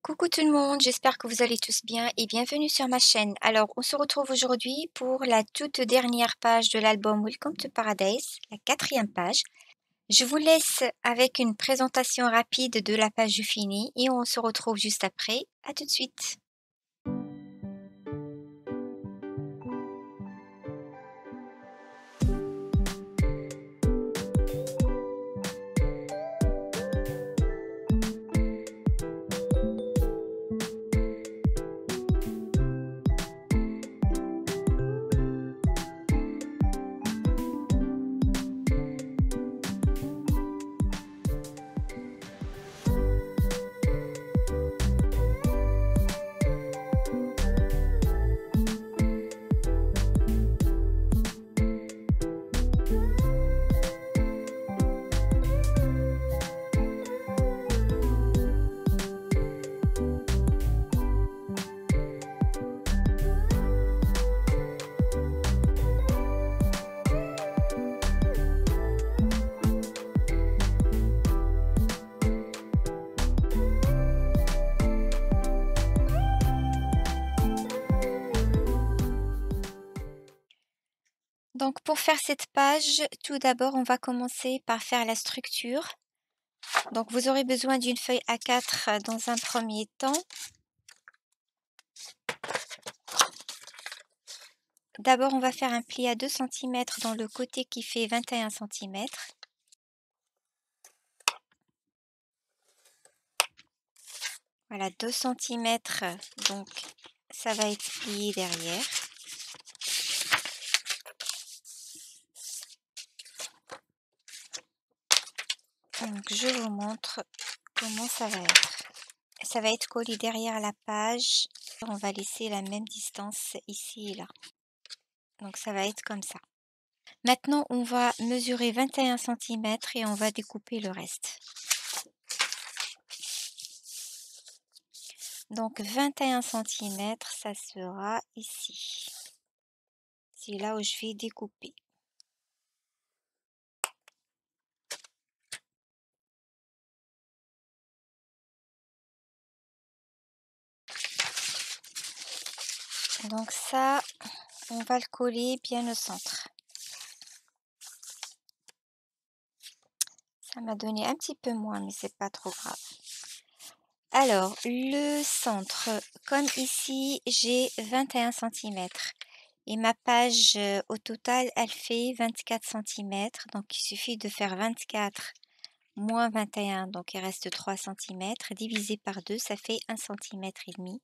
Coucou tout le monde, j'espère que vous allez tous bien et bienvenue sur ma chaîne. Alors, on se retrouve aujourd'hui pour la toute dernière page de l'album Welcome to Paradise, la 4e page. Je vous laisse avec une présentation rapide de la page du fini et on se retrouve juste après. À tout de suite. Donc pour faire cette page, tout d'abord on va commencer par faire la structure. Donc vous aurez besoin d'une feuille A4 dans un premier temps. D'abord on va faire un pli à 2 cm dans le côté qui fait 21 cm. Voilà, 2 cm, donc ça va être plié derrière. Donc je vous montre comment ça va être. Ça va être collé derrière la page. On va laisser la même distance ici et là. Donc ça va être comme ça. Maintenant, on va mesurer 21 cm et on va découper le reste. Donc 21 cm, ça sera ici. C'est là où je vais découper. Donc ça, on va le coller bien au centre. Ça m'a donné un petit peu moins, mais c'est pas trop grave. Alors, le centre, comme ici, j'ai 21 cm. Et ma page, au total, elle fait 24 cm. Donc, il suffit de faire 24 moins 21, donc il reste 3 cm. Divisé par 2, ça fait 1 cm et demi.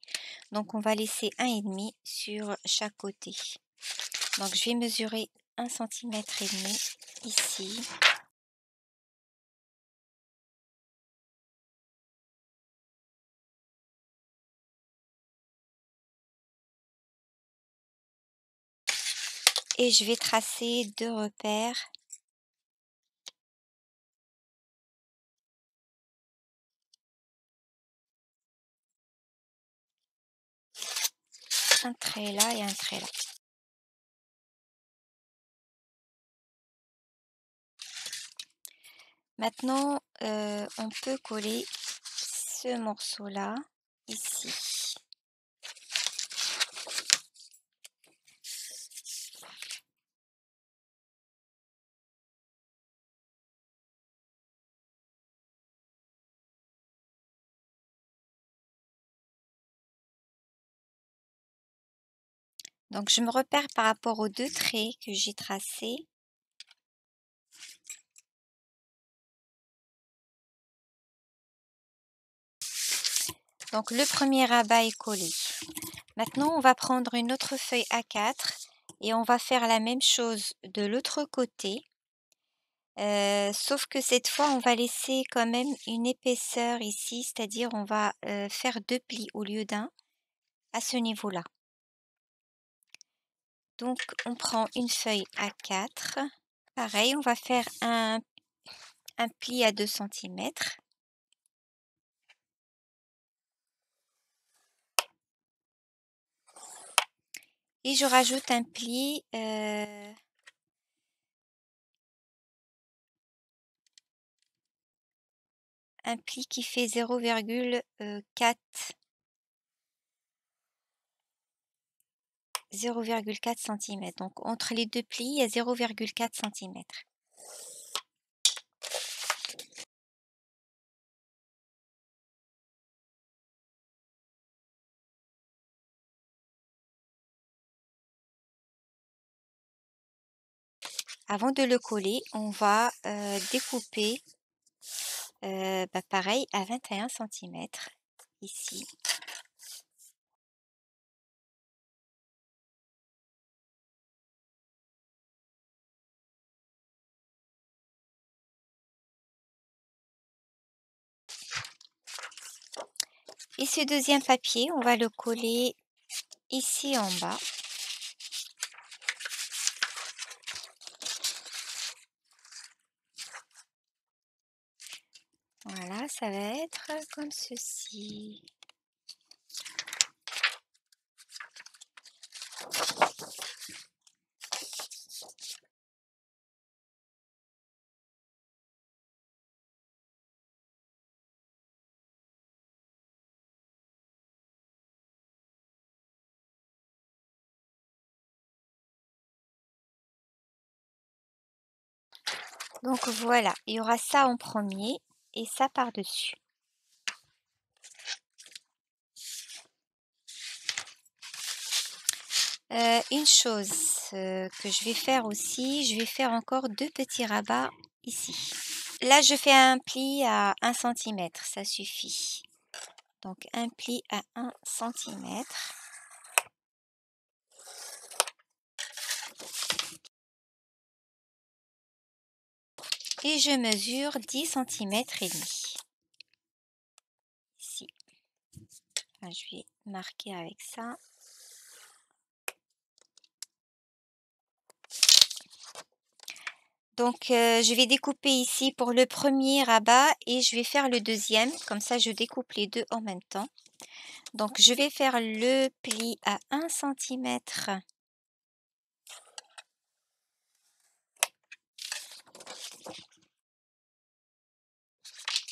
Donc, on va laisser 1,5 sur chaque côté. Donc, je vais mesurer 1 cm et demi ici. Et je vais tracer 2 repères. Un trait là et un trait là. Maintenant, on peut coller ce morceau-là ici. Donc, je me repère par rapport aux 2 traits que j'ai tracés. Donc, le premier rabat est collé. Maintenant, on va prendre une autre feuille A4 et on va faire la même chose de l'autre côté. Sauf que cette fois, on va laisser quand même une épaisseur ici, c'est-à-dire on va faire 2 plis au lieu d'un à ce niveau-là. Donc, on prend une feuille A4. Pareil, on va faire un pli à 2 cm. Et je rajoute un pli un pli qui fait 0,4 cm. Donc entre les deux plis, il y a 0,4 cm. Avant de le coller, on va découper pareil à 21 cm ici. Et ce deuxième papier, on va le coller ici en bas. Voilà, ça va être comme ceci. Donc voilà, il y aura ça en premier et ça par-dessus. Une chose que je vais faire aussi, je vais faire encore 2 petits rabats ici. Là, je fais un pli à 1 cm, ça suffit. Donc un pli à 1 cm. Et je mesure 10 cm et demi. Ici. Enfin, je vais marquer avec ça. Donc je vais découper ici pour le premier rabat et je vais faire le deuxième. Comme ça, je découpe les deux en même temps. Donc je vais faire le pli à 1 cm.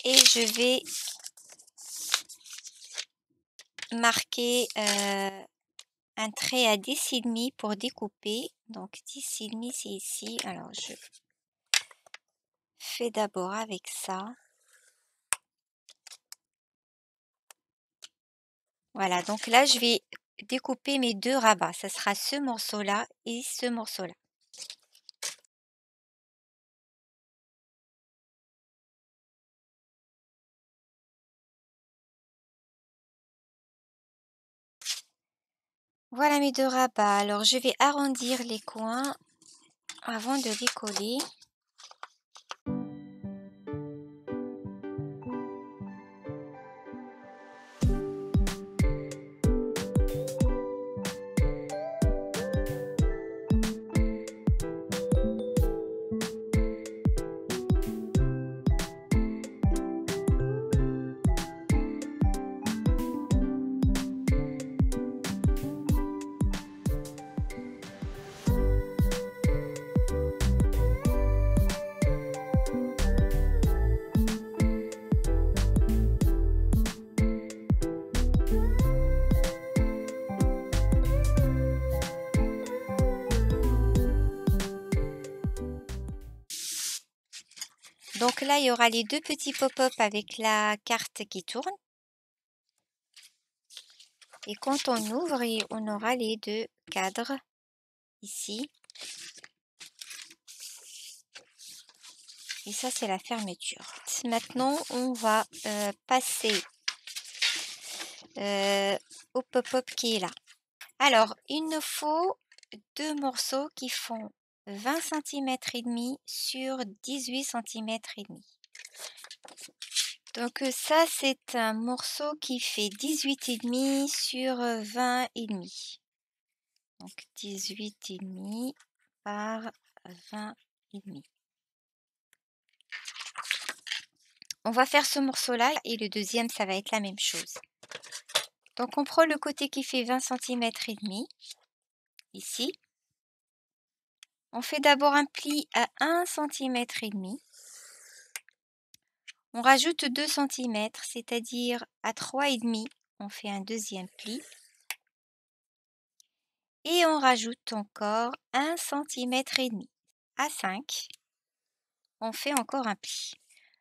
Et je vais marquer un trait à 10,5 pour découper. Donc 10,5 c'est ici. Alors je fais d'abord avec ça. Voilà, donc là je vais découper mes deux rabats. Ça sera ce morceau-là et ce morceau-là. Voilà mes deux rabats. Alors je vais arrondir les coins avant de les coller. Donc là, il y aura les deux petits pop-up avec la carte qui tourne. Et quand on ouvre, on aura les deux cadres ici. Et ça, c'est la fermeture. Maintenant, on va passer au pop-up qui est là. Alors, il nous faut deux morceaux qui font 20 cm et demi sur 18 cm et demi. Donc ça, c'est un morceau qui fait 18,5 sur 20,5. Donc 18,5 par 20,5. On va faire ce morceau-là et le deuxième, ça va être la même chose. Donc on prend le côté qui fait 20 cm et demi, ici. On fait d'abord un pli à 1 cm et demi. On rajoute 2 cm, c'est-à-dire à 3,5, on fait un deuxième pli. Et on rajoute encore 1,5 cm. À 5, on fait encore un pli.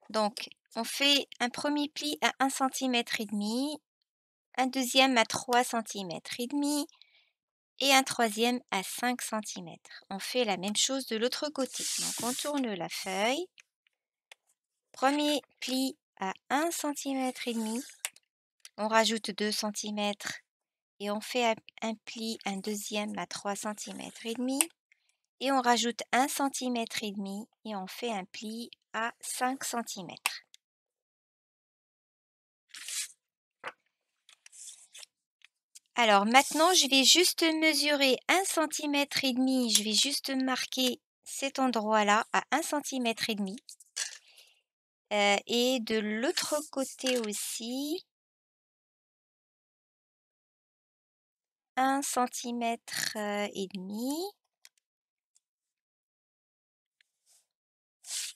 Donc, on fait un premier pli à 1,5 cm, un deuxième à 3,5 cm et un troisième à 5 cm. On fait la même chose de l'autre côté. Donc, on tourne la feuille. Premier pli à 1,5 cm, on rajoute 2 cm et on fait un pli, un deuxième à 3,5 cm et on rajoute 1,5 cm et on fait un pli à 5 cm. Alors maintenant, je vais juste mesurer 1,5 cm, je vais juste marquer cet endroit-là à 1,5 cm. Et de l'autre côté aussi, 1,5 cm.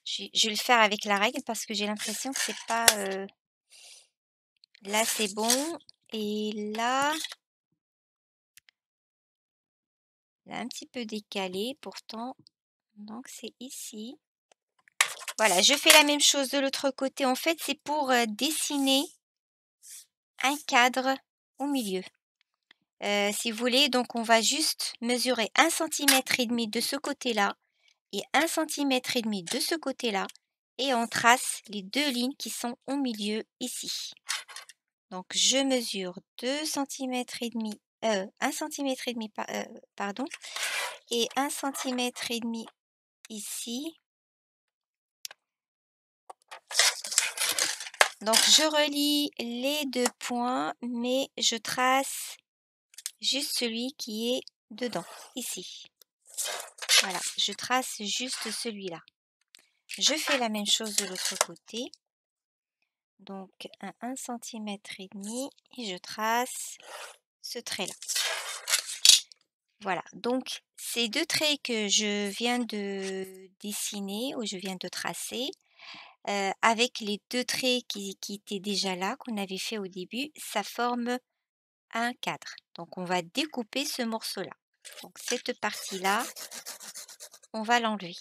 Je vais le faire avec la règle parce que j'ai l'impression que c'est pas... Là, c'est bon. Et là, un petit peu décalé pourtant. Donc, c'est ici. Voilà, je fais la même chose de l'autre côté. En fait, c'est pour dessiner un cadre au milieu. Si vous voulez, donc on va juste mesurer 1,5 cm de ce côté-là et 1,5 cm de ce côté-là. Et on trace les deux lignes qui sont au milieu ici. Donc, je mesure 2,5 cm, 1,5 cm, pardon, et 1,5 cm ici. Donc, je relie les deux points, mais je trace juste celui qui est dedans, ici. Voilà, je trace juste celui-là. Je fais la même chose de l'autre côté. Donc, un 1,5 cm et je trace ce trait-là. Voilà, donc ces deux traits que je viens de dessiner ou je viens de tracer, avec les deux traits qui étaient déjà là, qu'on avait fait au début, ça forme un cadre. Donc on va découper ce morceau-là. Donc cette partie-là, on va l'enlever.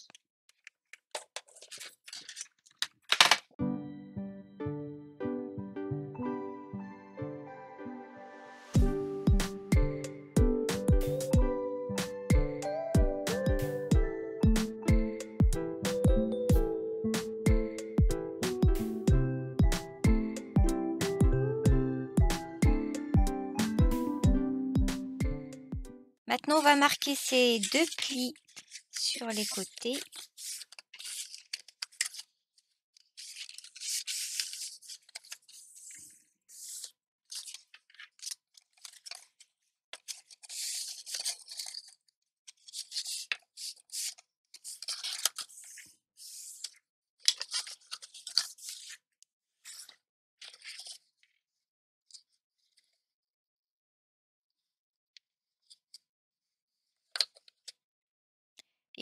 Maintenant, on va marquer ces deux plis sur les côtés.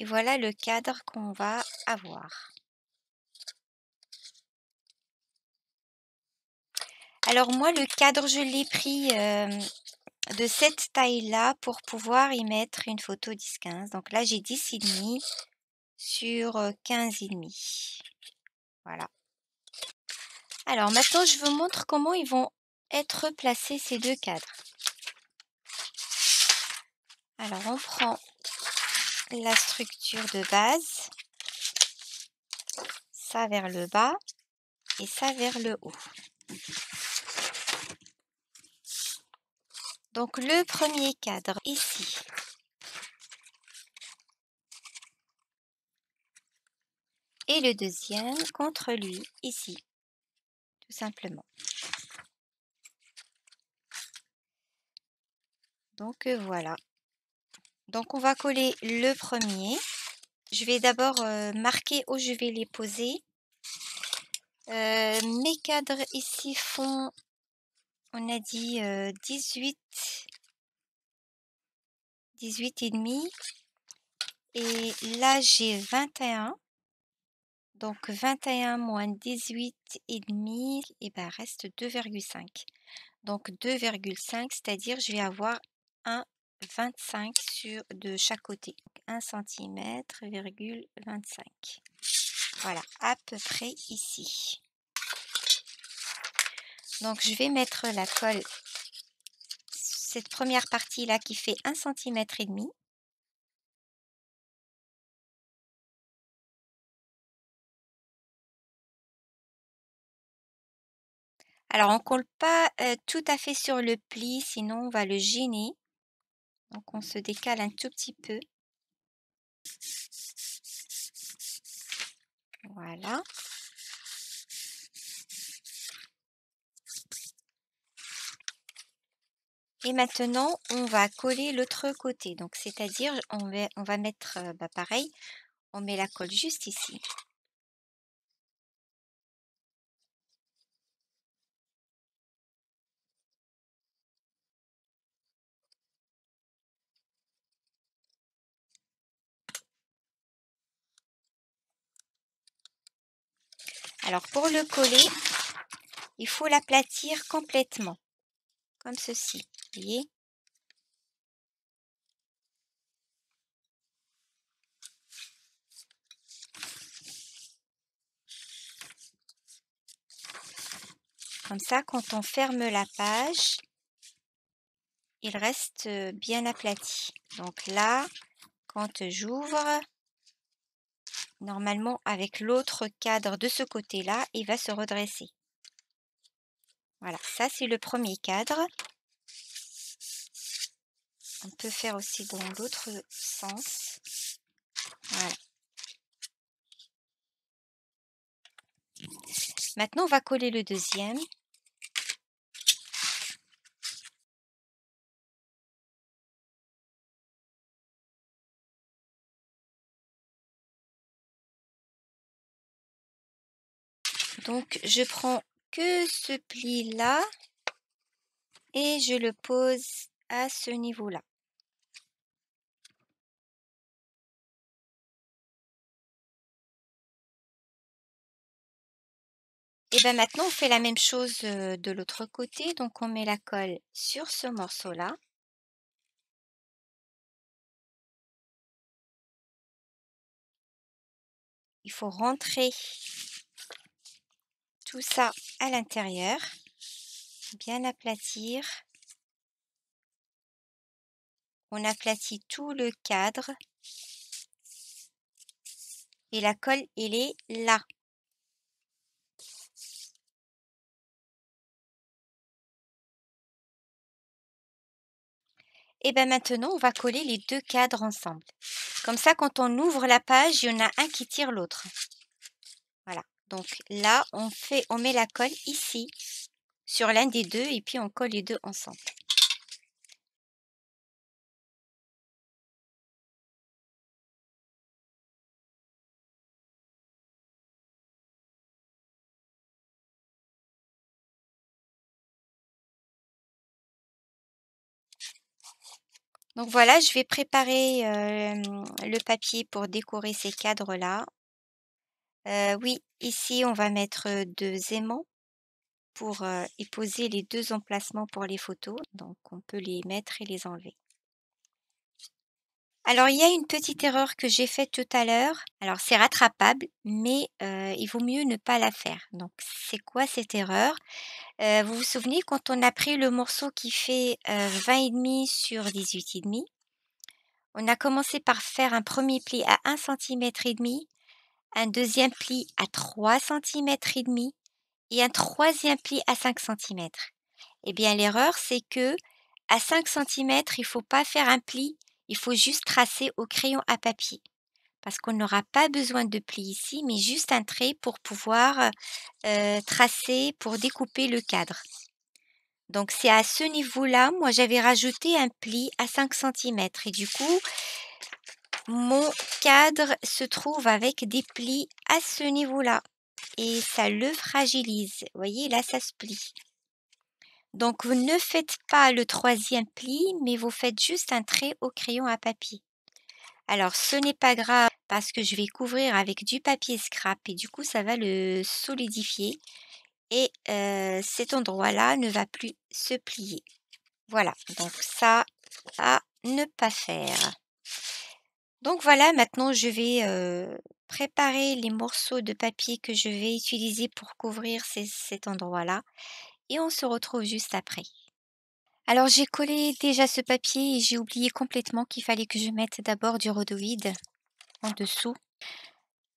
Et voilà le cadre qu'on va avoir. Alors moi, le cadre, je l'ai pris de cette taille-là pour pouvoir y mettre une photo 10-15. Donc là, j'ai 10,5 sur 15,5. Voilà. Alors maintenant, je vous montre comment ils vont être placés ces deux cadres. Alors, on prend la structure de base, ça vers le bas et ça vers le haut. Donc, le premier cadre ici. Et le deuxième contre lui, ici, tout simplement. Donc, voilà. Donc, on va coller le premier. Je vais d'abord marquer où je vais les poser. Mes cadres ici font, on a dit 18 et demi. Et là, j'ai 21. Donc 21 moins 18,5, et ben reste 2,5. Donc 2,5, c'est-à-dire je vais avoir un 25 de chaque côté. 1 cm,25. Voilà, à peu près ici. Donc je vais mettre la colle, cette première partie-là qui fait 1,5 cm. Alors on colle pas tout à fait sur le pli, sinon on va le gêner. Donc on se décale un tout petit peu. Voilà. Et maintenant, on va coller l'autre côté. Donc c'est-à-dire, on va mettre, pareil, on met la colle juste ici. Alors pour le coller, il faut l'aplatir complètement, comme ceci, vous voyez? Comme ça, quand on ferme la page, il reste bien aplati. Donc là, quand j'ouvre, normalement avec l'autre cadre de ce côté-là, il va se redresser. Voilà, ça c'est le premier cadre. On peut faire aussi dans l'autre sens. Voilà. Maintenant, on va coller le deuxième. Donc, je prends que ce pli-là et je le pose à ce niveau-là. Et bien maintenant, on fait la même chose de l'autre côté. Donc, on met la colle sur ce morceau-là. Il faut rentrer tout ça à l'intérieur, bien aplatir. On aplatit tout le cadre et la colle, elle est là. Et bien maintenant, on va coller les deux cadres ensemble. Comme ça, quand on ouvre la page, il y en a un qui tire l'autre. Voilà. Donc là, on met la colle ici, sur l'un des deux, et puis on colle les deux ensemble. Donc voilà, je vais préparer le papier pour décorer ces cadres-là. Oui, ici, on va mettre 2 aimants pour y poser les 2 emplacements pour les photos. Donc on peut les mettre et les enlever. Alors, il y a une petite erreur que j'ai faite tout à l'heure. Alors, c'est rattrapable, mais il vaut mieux ne pas la faire. Donc, c'est quoi cette erreur? Vous vous souvenez quand on a pris le morceau qui fait 20,5 sur 18,5, on a commencé par faire un premier pli à 1,5 cm, un deuxième pli à 3,5 cm et un troisième pli à 5 cm. Eh bien, l'erreur, c'est que à 5 cm, il faut pas faire un pli, il faut juste tracer au crayon à papier. Parce qu'on n'aura pas besoin de pli ici, mais juste un trait pour pouvoir tracer, pour découper le cadre. Donc c'est à ce niveau-là, moi j'avais rajouté un pli à 5 cm et du coup, mon cadre se trouve avec des plis à ce niveau-là et ça le fragilise. Vous voyez, là ça se plie. Donc vous ne faites pas le troisième pli, mais vous faites juste un trait au crayon à papier. Alors ce n'est pas grave parce que je vais couvrir avec du papier scrap et du coup ça va le solidifier et cet endroit-là ne va plus se plier. Voilà, donc ça, à ne pas faire. Donc voilà, maintenant je vais, préparer les morceaux de papier que je vais utiliser pour couvrir cet endroit-là et on se retrouve juste après. Alors j'ai collé déjà ce papier et j'ai oublié complètement qu'il fallait que je mette d'abord du rhodoïde en dessous.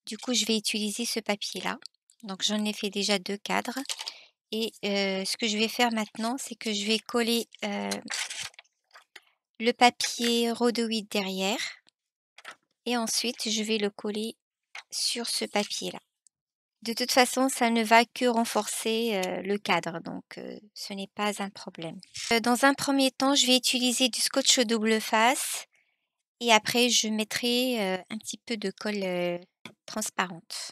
Du coup, je vais utiliser ce papier-là. Donc j'en ai fait déjà 2 cadres et ce que je vais faire maintenant, c'est que je vais coller, le papier rhodoïde derrière et ensuite je vais le coller sur ce papier-là. De toute façon, ça ne va que renforcer, le cadre, donc ce n'est pas un problème. Dans un premier temps, je vais utiliser du scotch double face et après je mettrai, un petit peu de colle, transparente.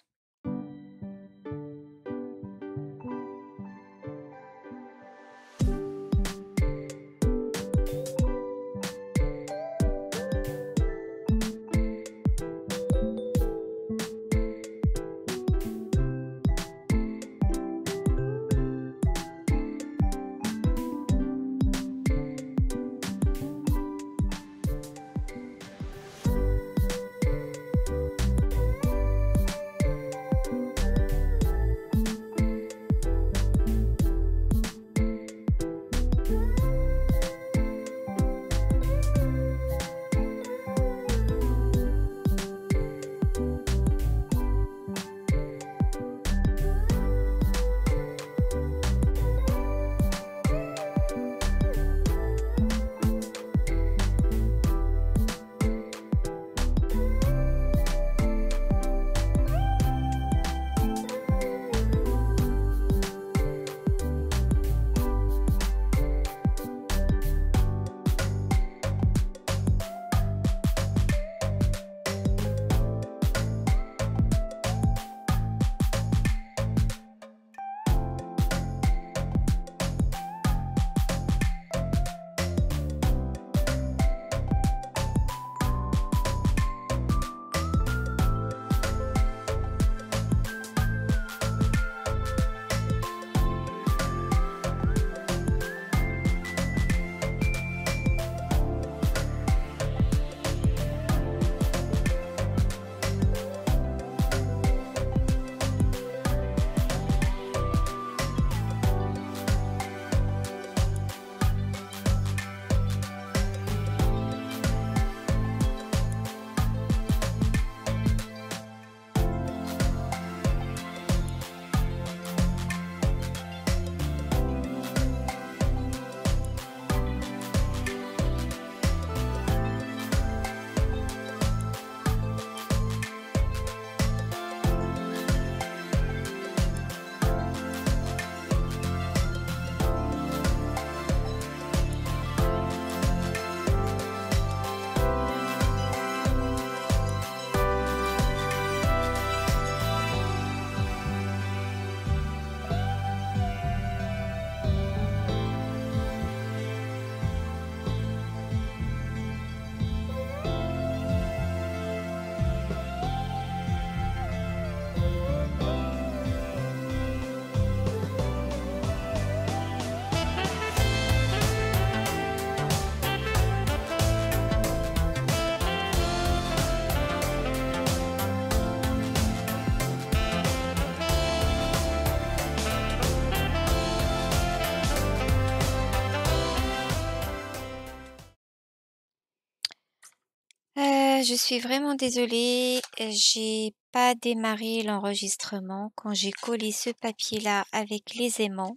Je suis vraiment désolée, j'ai pas démarré l'enregistrement quand j'ai collé ce papier-là avec les aimants.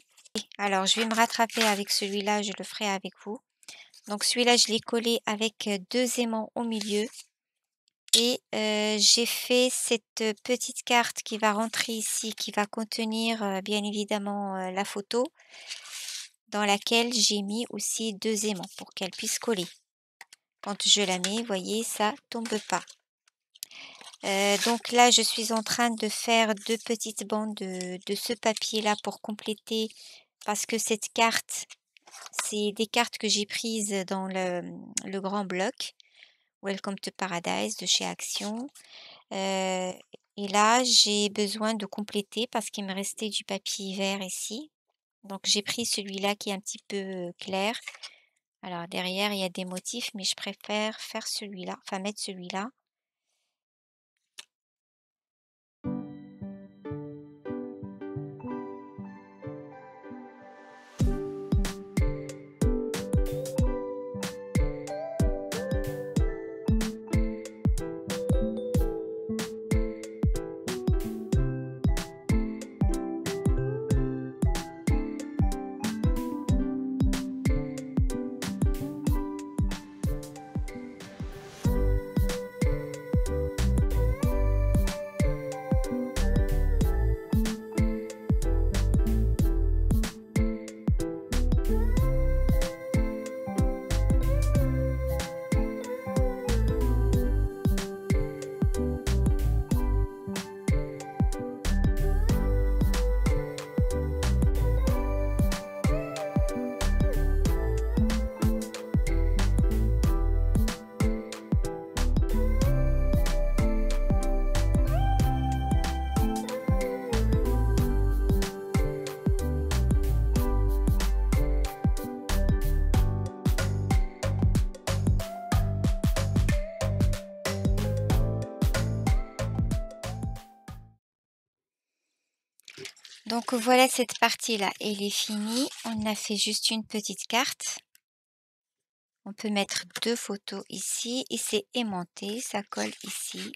Alors je vais me rattraper avec celui-là, je le ferai avec vous. Donc celui-là, je l'ai collé avec, 2 aimants au milieu et j'ai fait cette petite carte qui va rentrer ici, qui va contenir, bien évidemment, la photo dans laquelle j'ai mis aussi 2 aimants pour qu'elle puisse coller. Quand je la mets, vous voyez, ça tombe pas. Donc là, je suis en train de faire 2 petites bandes de ce papier-là pour compléter parce que cette carte, c'est des cartes que j'ai prises dans le grand bloc Welcome to Paradise de chez Action. Et là, j'ai besoin de compléter parce qu'il me restait du papier vert ici. Donc j'ai pris celui-là qui est un petit peu clair. Alors derrière, il y a des motifs, mais je préfère faire celui-là, enfin mettre celui-là. Donc voilà, cette partie-là, elle est finie. On a fait juste une petite carte. On peut mettre 2 photos ici et c'est aimanté, ça colle ici.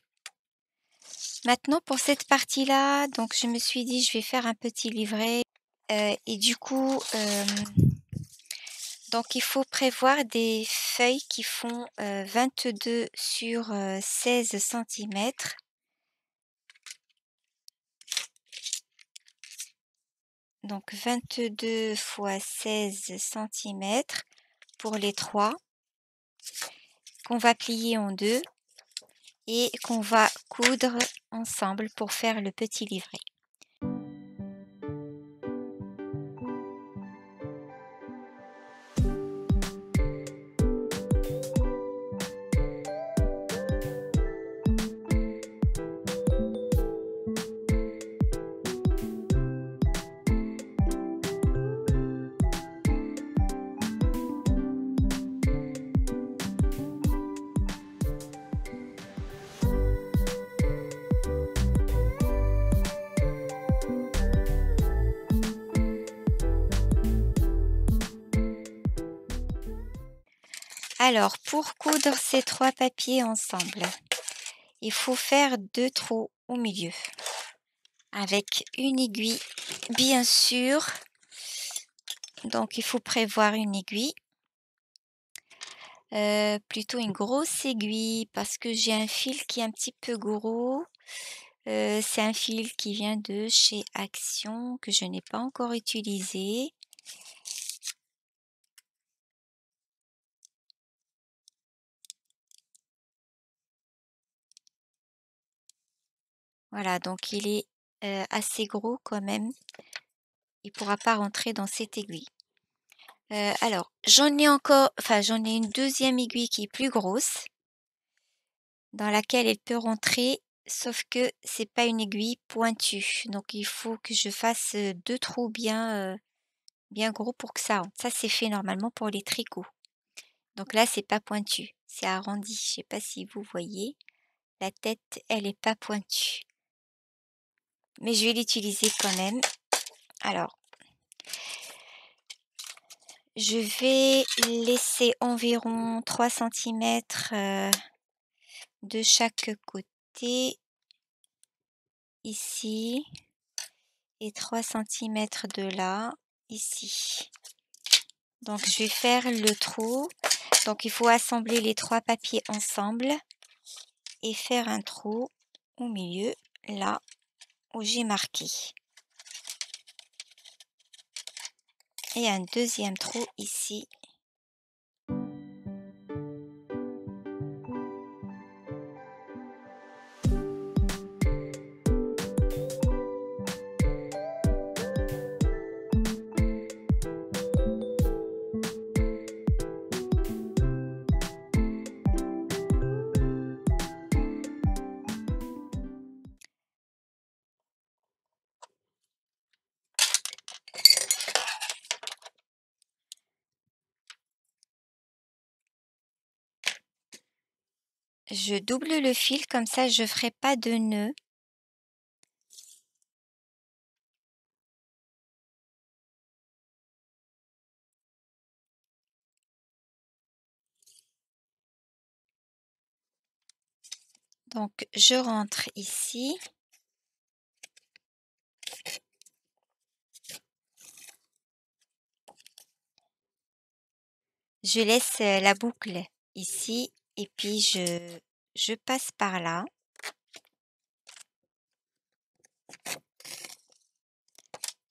Maintenant pour cette partie-là, donc je me suis dit je vais faire un petit livret et du coup, donc il faut prévoir des feuilles qui font 22 sur 16 centimètres. Donc 22 fois 16 centimètres pour les 3 qu'on va plier en 2 et qu'on va coudre ensemble pour faire le petit livret. Alors, pour coudre ces 3 papiers ensemble, il faut faire 2 trous au milieu avec une aiguille, bien sûr. Donc, il faut prévoir une aiguille, plutôt une grosse aiguille parce que j'ai un fil qui est un petit peu gros. C'est un fil qui vient de chez Action que je n'ai pas encore utilisé. Voilà, donc il est assez gros quand même. Il ne pourra pas rentrer dans cette aiguille. Alors, j'en ai une deuxième aiguille qui est plus grosse, dans laquelle elle peut rentrer, sauf que c'est pas une aiguille pointue. Donc il faut que je fasse 2 trous bien gros pour que ça rentre. Ça, c'est fait normalement pour les tricots. Donc là, c'est pas pointu, c'est arrondi. Je sais pas si vous voyez, la tête, elle est pas pointue. Mais je vais l'utiliser quand même. Alors, je vais laisser environ 3 centimètres de chaque côté, ici, et 3 centimètres de là, ici. Donc je vais faire le trou. Donc il faut assembler les 3 papiers ensemble et faire un trou au milieu, là où j'ai marqué. Et un deuxième trou ici. je double le fil, comme ça je ferai pas de nœud. Donc je rentre ici. Je laisse la boucle ici et puis je passe par là.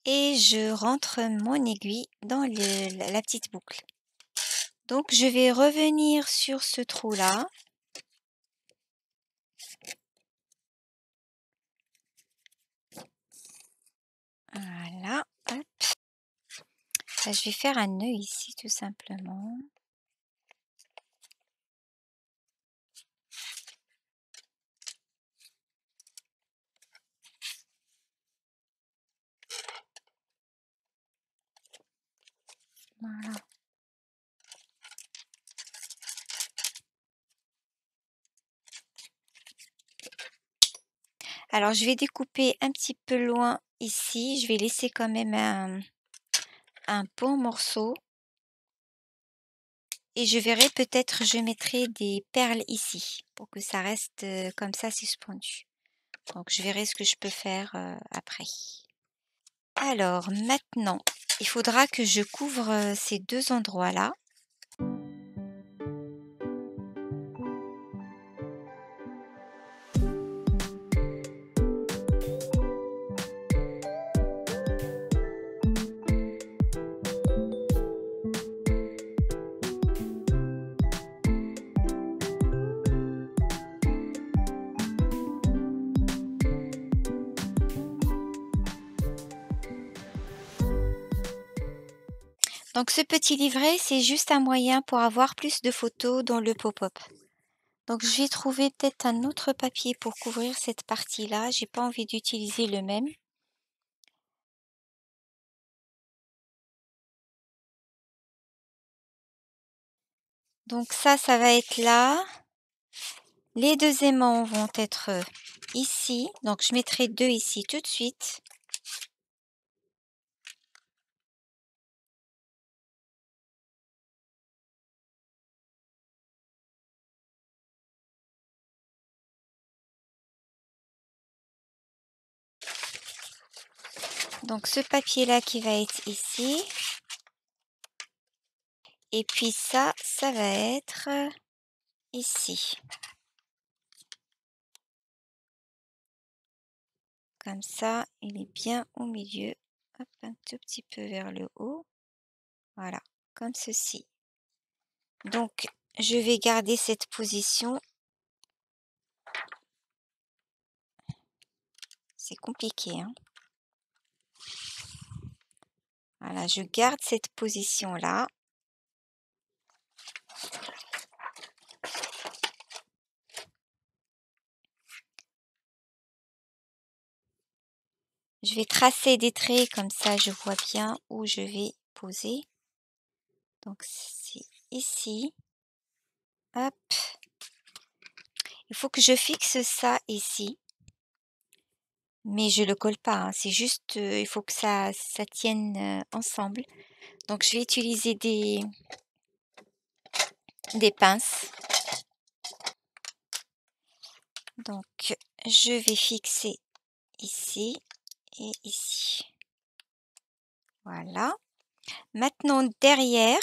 Et je rentre mon aiguille dans la petite boucle. Donc je vais revenir sur ce trou-là. Voilà, hop. Là, je vais faire un nœud ici tout simplement. Voilà. Alors je vais découper un petit peu loin ici. Je vais laisser quand même un bon morceau. Et je verrai peut-être je mettrai des perles ici pour que ça reste comme ça suspendu. Donc je verrai ce que je peux faire après. Alors maintenant, il faudra que je couvre ces deux endroits-là. Donc ce petit livret, c'est juste un moyen pour avoir plus de photos dans le pop-up. Donc je vais trouver peut-être un autre papier pour couvrir cette partie-là. J'ai pas envie d'utiliser le même. Donc ça va être là. Les deux aimants vont être ici. Donc je mettrai deux ici tout de suite. Donc ce papier-là qui va être ici. Et puis ça va être ici. Comme ça, il est bien au milieu. Hop, un tout petit peu vers le haut. Voilà, comme ceci. Donc, je vais garder cette position. C'est compliqué, hein. Voilà, je garde cette position-là. Je vais tracer des traits comme ça, je vois bien où je vais poser. Donc, c'est ici. Hop. Il faut que je fixe ça ici. Mais je le colle pas, hein. C'est juste, il faut que ça tienne ensemble. Donc, je vais utiliser des pinces. Donc, je vais fixer ici et ici. Voilà. Maintenant, derrière,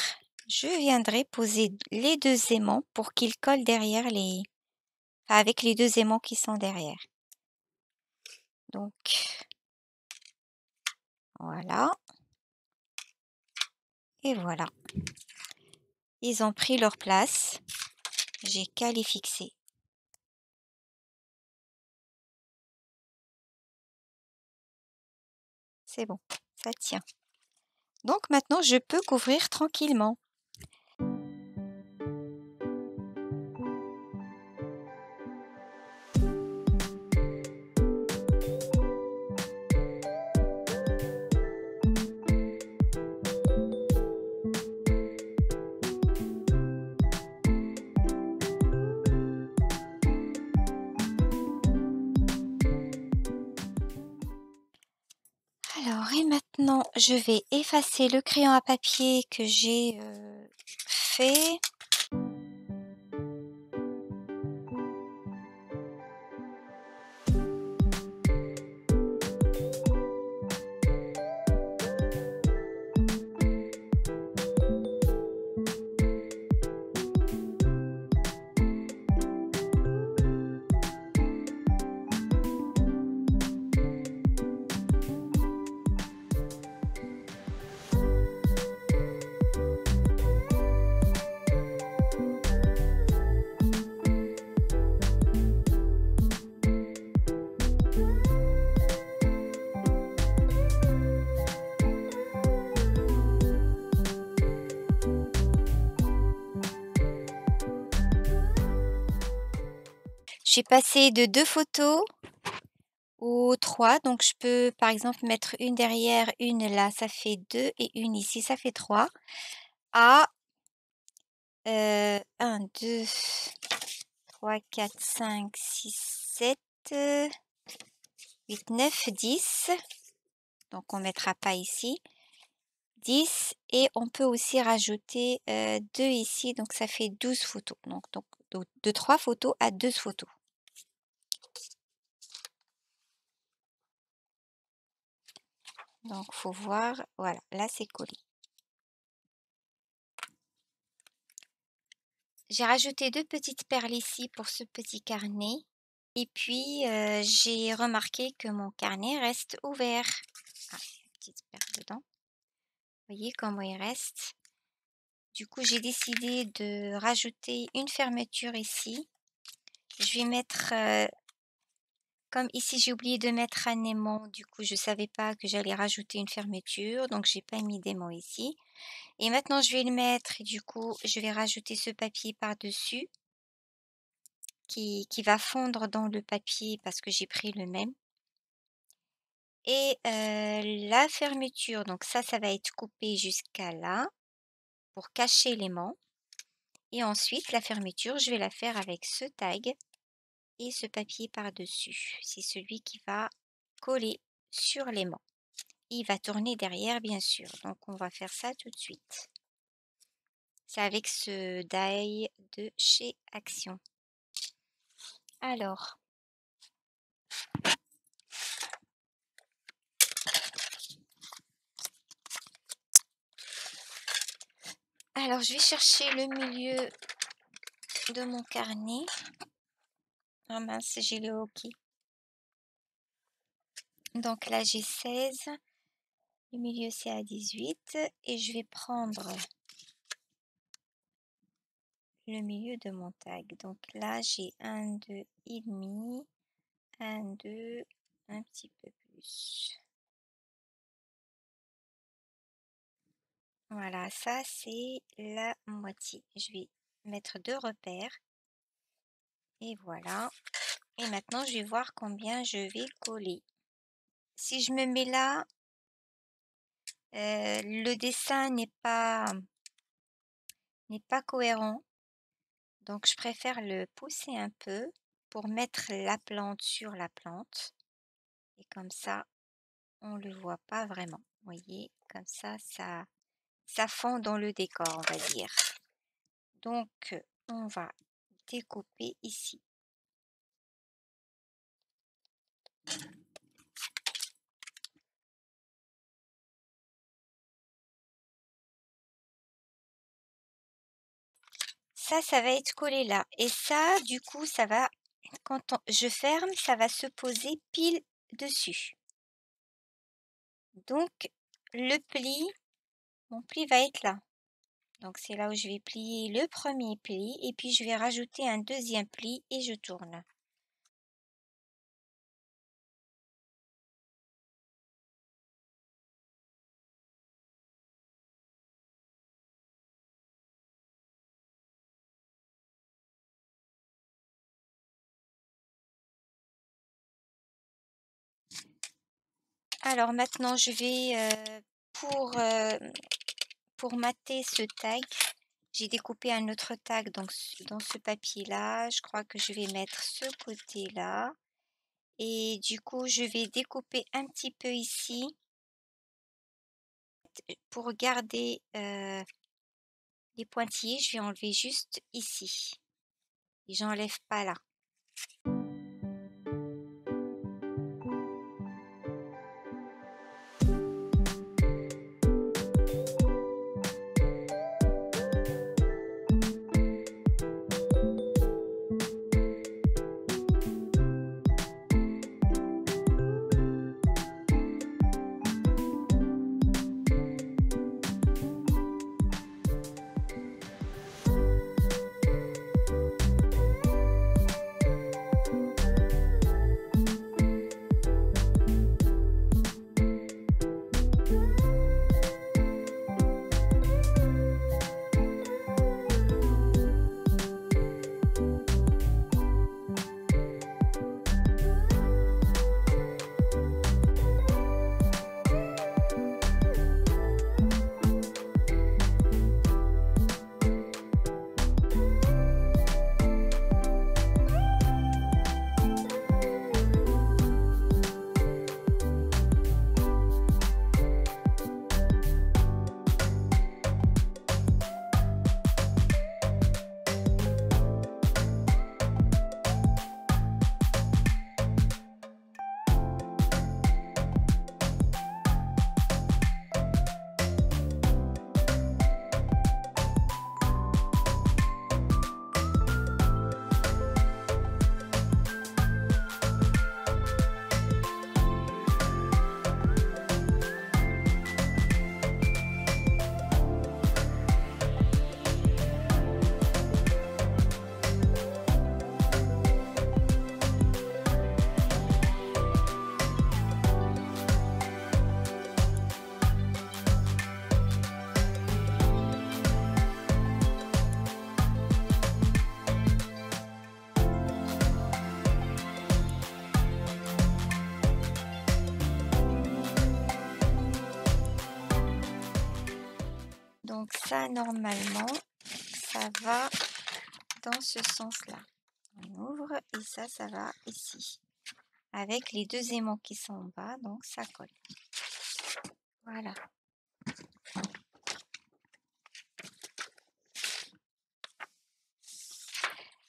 je viendrai poser les deux aimants pour qu'ils collent derrière avec les deux aimants qui sont derrière. Donc, voilà. Et voilà. Ils ont pris leur place. J'ai qu'à les fixer. C'est bon, ça tient. Donc maintenant, je peux couvrir tranquillement. et maintenant, je vais effacer le crayon à papier que j'ai fait. J'ai passé de 2 photos ou 3, donc je peux par exemple mettre une derrière, une là, ça fait 2 et une ici, ça fait 3 à 1, 2, 3, 4, 5, 6, 7, 8, 9, 10. Donc on mettra pas ici. 10 et on peut aussi rajouter 2 ici, donc ça fait 12 photos. Donc de 3 photos à 12 photos. Donc faut voir, voilà, là c'est collé. J'ai rajouté 2 petites perles ici pour ce petit carnet et puis, j'ai remarqué que mon carnet reste ouvert. Ah, il y a une petite perle dedans. Vous voyez comment il reste? Du coup, j'ai décidé de rajouter une fermeture ici. Je vais mettre, comme ici j'ai oublié de mettre un aimant, du coup je savais pas que j'allais rajouter une fermeture, donc j'ai pas mis d'aimant ici. Et maintenant je vais le mettre et du coup je vais rajouter ce papier par-dessus qui va fondre dans le papier parce que j'ai pris le même. Et la fermeture, donc ça va être coupé jusqu'à là pour cacher l'aimant. Et ensuite la fermeture, je vais la faire avec ce tag et ce papier par-dessus. C'est celui qui va coller sur l'aimant. Il va tourner derrière bien sûr, donc on va faire ça tout de suite. C'est avec ce die de chez Action. Alors je vais chercher le milieu de mon carnet. Ah mince, j'ai le hockey. Donc là j'ai 16, le milieu c'est à 18 et je vais prendre le milieu de mon tag. Donc là j'ai 1, 2 et demi, 1, 2, un petit peu plus. Voilà, ça c'est la moitié. Je vais mettre 2 repères et voilà. Et maintenant je vais voir combien je vais coller. Si je me mets là, le dessin n'est pas cohérent, donc je préfère le pousser un peu pour mettre la plante sur la plante et comme ça on le voit pas vraiment. Vous voyez, comme ça fond dans le décor, on va dire. Donc on va découper ici. Ça va être collé là et ça du coup ça va, quand je ferme, ça va se poser pile dessus. Donc le pli, mon pli va être là. Donc c'est là où je vais plier le premier pli et puis je vais rajouter un deuxième pli et je tourne. Alors maintenant je vais pour mater ce tag, j'ai découpé un autre tag donc dans ce papier là. Je crois que je vais mettre ce côté là et du coup je vais découper un petit peu ici pour garder les pointillés, je vais enlever juste ici. Et j'enlève pas là. Donc ça, normalement, ça va dans ce sens-là. On ouvre et ça va ici. Avec les deux aimants qui sont en bas, donc ça colle. Voilà.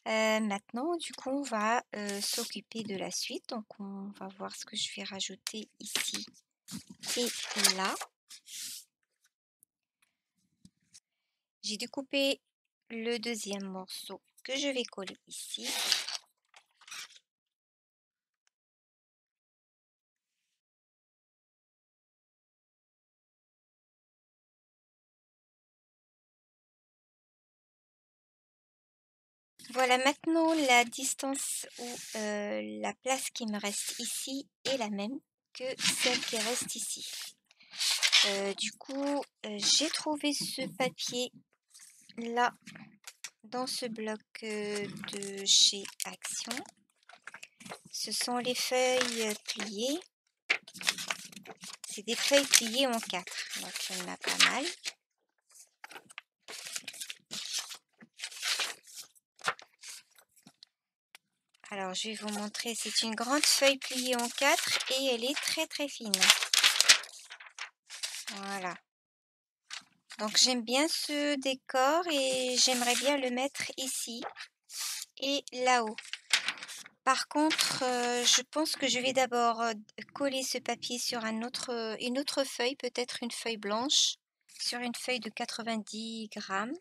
Maintenant, du coup, on va s'occuper de la suite. Donc, on va voir ce que je vais rajouter ici et là. J'ai découpé le deuxième morceau que je vais coller ici. Voilà, maintenant la distance ou la place qui me reste ici est la même que celle qui reste ici. Du coup, j'ai trouvé ce papier là dans ce bloc de chez Action. Ce sont les feuilles pliées. C'est des feuilles pliées en 4, donc il y en a pas mal. Alors, je vais vous montrer. C'est une grande feuille pliée en 4 et elle est très très fine. Voilà. Donc, j'aime bien ce décor et j'aimerais bien le mettre ici et là-haut. Par contre, je pense que je vais d'abord coller ce papier sur une autre feuille, peut-être une feuille blanche, sur une feuille de 90 grammes,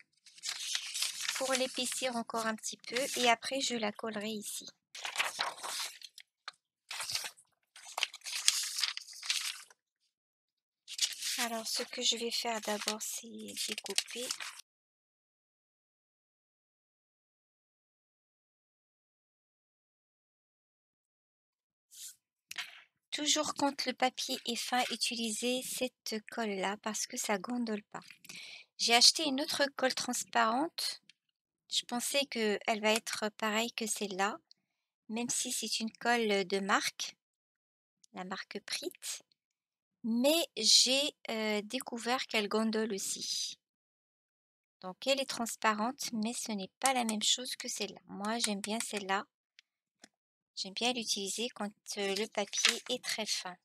pour l'épaissir encore un petit peu et après je la collerai ici. Alors, ce que je vais faire d'abord, c'est découper. Toujours quand le papier est fin, utilisez cette colle-là parce que ça gondole pas. J'ai acheté une autre colle transparente. Je pensais qu'elle va être pareille que celle-là, même si c'est une colle de marque, la marque Prit. Mais j'ai découvert qu'elle gondole aussi. Donc elle est transparente, mais ce n'est pas la même chose que celle-là. Moi, j'aime bien celle-là. J'aime bien l'utiliser quand le papier est très fin.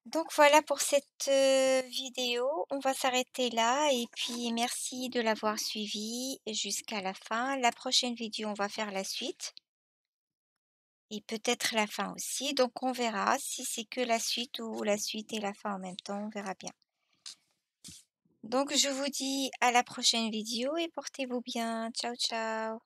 Donc voilà pour cette, vidéo. On va s'arrêter là et puis merci de l'avoir suivi jusqu'à la fin. La prochaine vidéo, on va faire la suite et peut-être la fin aussi. Donc on verra si c'est que la suite ou la suite et la fin en même temps, on verra bien. Donc je vous dis à la prochaine vidéo et portez-vous bien. Ciao, ciao.